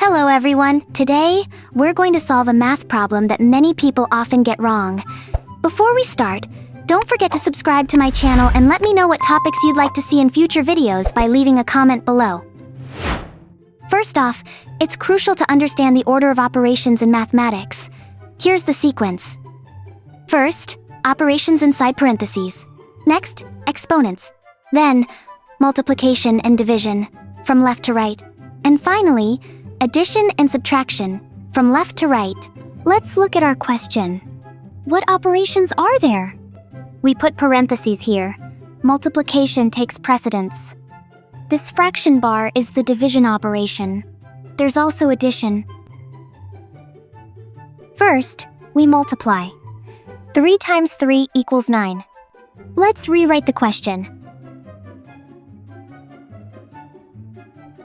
Hello everyone! Today, we're going to solve a math problem that many people often get wrong. Before we start, don't forget to subscribe to my channel and let me know what topics you'd like to see in future videos by leaving a comment below. First off, it's crucial to understand the order of operations in mathematics. Here's the sequence. First, operations inside parentheses. Next, exponents. Then, multiplication and division, from left to right. And finally, addition and subtraction, from left to right. Let's look at our question. What operations are there? We put parentheses here. Multiplication takes precedence. This fraction bar is the division operation. There's also addition. First, we multiply. 3 times 3 equals 9. Let's rewrite the question.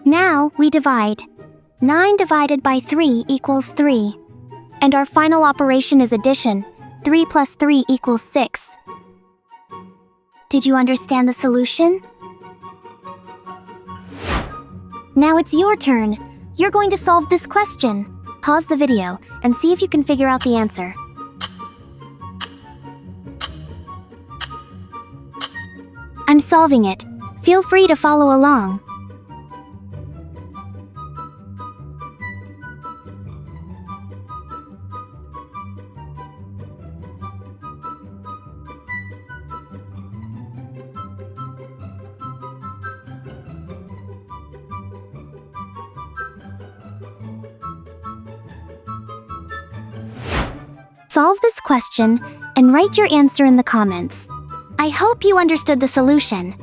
Now we divide. 9 divided by 3 equals 3. And our final operation is addition. 3 plus 3 equals 6. Did you understand the solution? Now it's your turn. You're going to solve this question. Pause the video and see if you can figure out the answer. I'm solving it. Feel free to follow along. Solve this question and write your answer in the comments. I hope you understood the solution.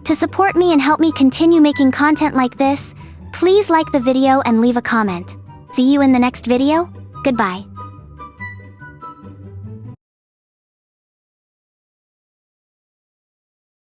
To support me and help me continue making content like this, please like the video and leave a comment. See you in the next video. Goodbye.